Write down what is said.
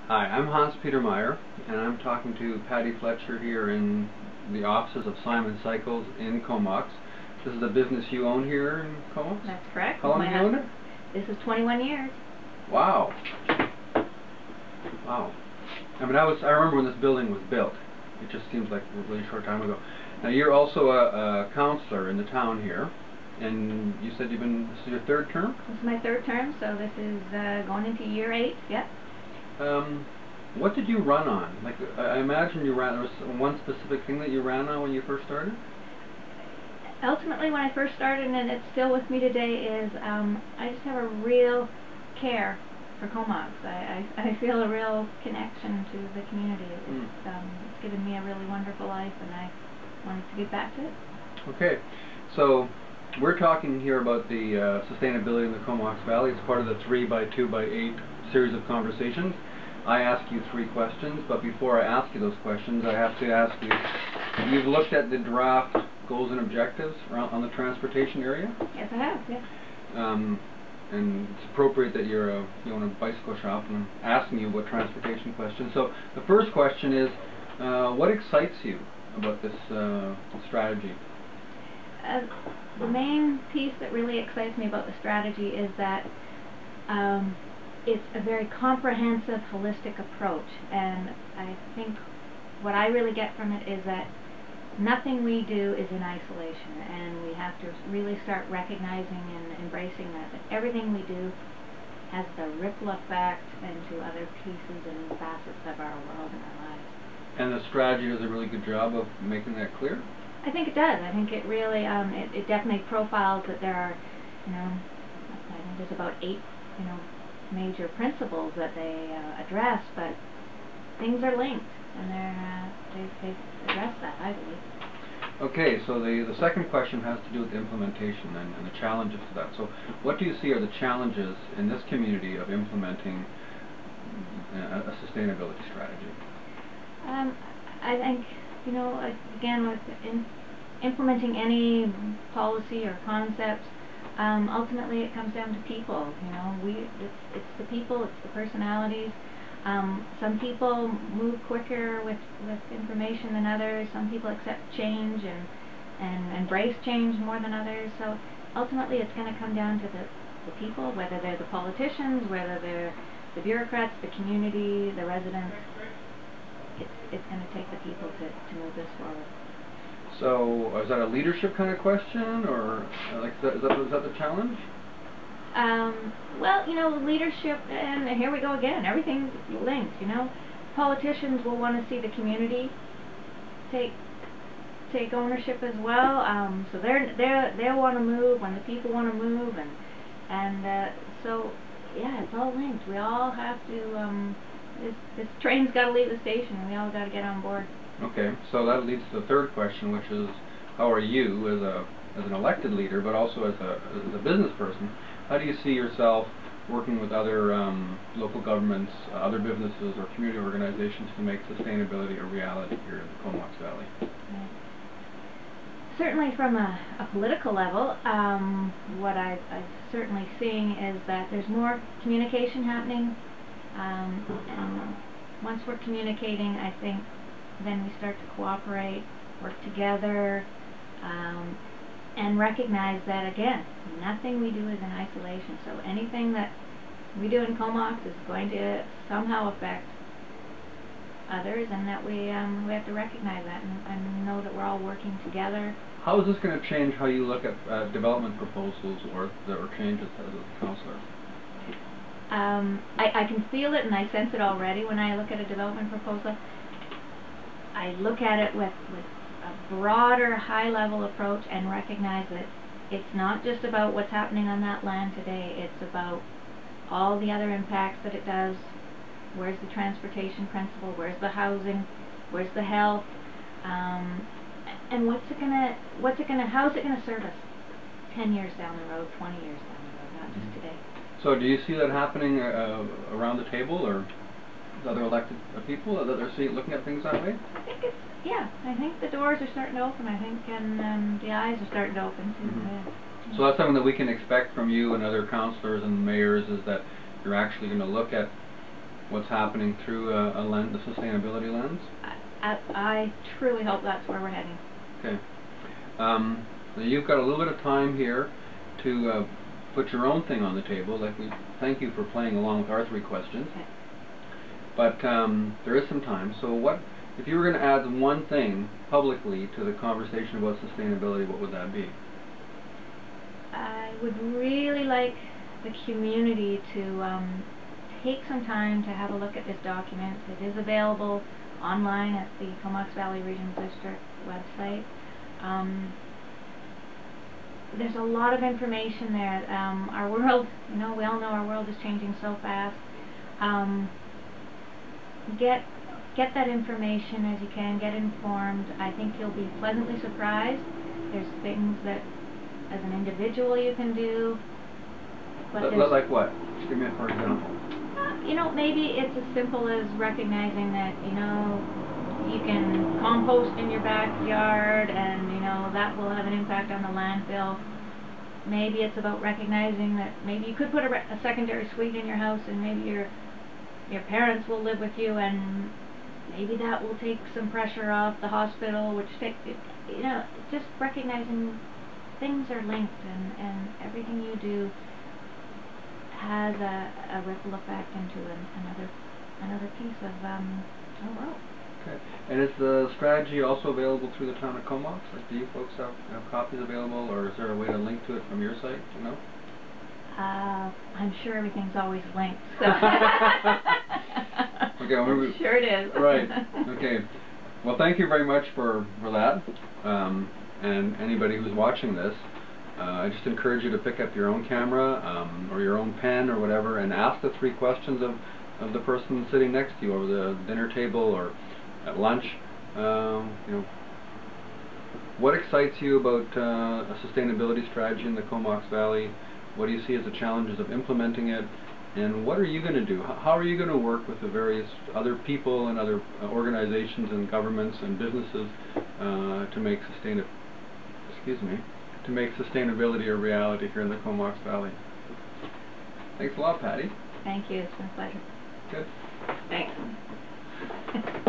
Hi, I'm Hans Peter Meyer, and I'm talking to Patti Fletcher here in the offices of Simon Cycles in Comox. This is a business you own here in Comox? That's correct. How long have you owned it? This is 21 years. Wow. Wow. I mean, I remember when this building was built. It just seems like a really short time ago. Now, you're also a counselor in the town here, and you said this is your third term? This is my third term, so this is going into year 8, yep. What did you run on? Like, I imagine there was one specific thing that you ran on when you first started? Ultimately, when I first started, and it's still with me today, is I just have a real care for Comox. I feel a real connection to the community. It's given me a really wonderful life, and I wanted to give back to it. Okay, so we're talking here about the sustainability in the Comox Valley. It's part of the 3x2x8 series of conversations. I ask you 3 questions, but before I ask you those questions, I have to ask you, you've looked at the draft goals and objectives on the transportation area? Yes, I have, yes. And it's appropriate that you own a bicycle shop, and I'm asking you about transportation questions. So the first question is, what excites you about this strategy? The main piece that really excites me about the strategy is that it's a very comprehensive, holistic approach, and I think what I really get from it is that nothing we do is in isolation, and we have to really start recognizing and embracing that everything we do has the ripple effect into other pieces and facets of our world and our lives. And the strategy does a really good job of making that clear? I think it does. I think it really, it definitely profiles that there are, I think there's about 8, major principles that they address, but things are linked, and they address that, I believe. Okay, so the second question has to do with implementation and the challenges to that. So what do you see are the challenges in this community of implementing a sustainability strategy? I think, again, with implementing any policy or concepts, ultimately it comes down to people. It's the people, it's the personalities. Some people move quicker with information than others. Some people accept change and embrace change more than others. So ultimately it's going to come down to the people, whether they're the politicians, whether they're the bureaucrats, the community, the residents. It's going to take the people to move this forward. So is that a leadership kind of question, or is that the challenge? Well, leadership, and here we go again. Everything's linked. Politicians will want to see the community take ownership as well. So they want to move when the people want to move, and so yeah, it's all linked. We all have to. This train's got to leave the station, and we all got to get on board. Okay, so that leads to the third question, which is, how are you as an elected leader, but also as a business person, how do you see yourself working with other local governments, other businesses, or community organizations to make sustainability a reality here in the Comox Valley? Certainly from a political level, what I'm certainly seeing is that there's more communication happening, and once we're communicating, I think then we start to cooperate, work together, and recognize that, again, nothing we do is in isolation. So anything that we do in Comox is going to somehow affect others, and that we have to recognize that and know that we're all working together. How is this going to change how you look at development proposals or changes as a councillor? I can feel it and I sense it already when I look at a development proposal. I look at it with a broader, high-level approach and recognize that it's not just about what's happening on that land today. It's about all the other impacts that it does. Where's the transportation principle? Where's the housing? Where's the health? And how's it gonna serve us 10 years down the road, 20 years down the road, not just today? So do you see that happening around the table, or other elected people that they're looking at things that way? I think the doors are starting to open. I think, and the eyes are starting to open too. So that's something that we can expect from you and other councillors and mayors, is that you're actually going to look at what's happening through a lens, a sustainability lens? I truly hope that's where we're heading. Okay. Now you've got a little bit of time here to put your own thing on the table. Like, we thank you for playing along with our 3 questions. Okay. But there is some time. So what, if you were going to add one thing publicly to the conversation about sustainability, what would that be? I would really like the community to take some time to have a look at this document. It is available online at the Comox Valley Regional District website. There's a lot of information there. Our world, we all know our world is changing so fast. Get that information as you can, get informed. I think you'll be pleasantly surprised. There's things that as an individual you can do. Like what? Just give me for example. Maybe it's as simple as recognizing that, you can compost in your backyard and, that will have an impact on the landfill. Maybe it's about recognizing that maybe you could put a secondary suite in your house and maybe your parents will live with you, and maybe that will take some pressure off the hospital, just recognizing things are linked, and everything you do has a ripple effect into another piece of our world. Okay. And is the strategy also available through the town of Comox? Like, do you folks have copies available, or is there a way to link to it from your site? Do you know? I'm sure everything's always linked. So. Okay, well, I'm sure it is. Right. Okay. Well, thank you very much for that. And anybody who's watching this, I just encourage you to pick up your own camera or your own pen or whatever, and ask the 3 questions of the person sitting next to you over the dinner table or at lunch. What excites you about a sustainability strategy in the Comox Valley? What do you see as the challenges of implementing it? And what are you going to do? How are you going to work with the various other people and other organizations and governments and businesses to make sustainability a reality here in the Comox Valley? Thanks a lot, Patti. Thank you. It's been a pleasure. Good. Thanks.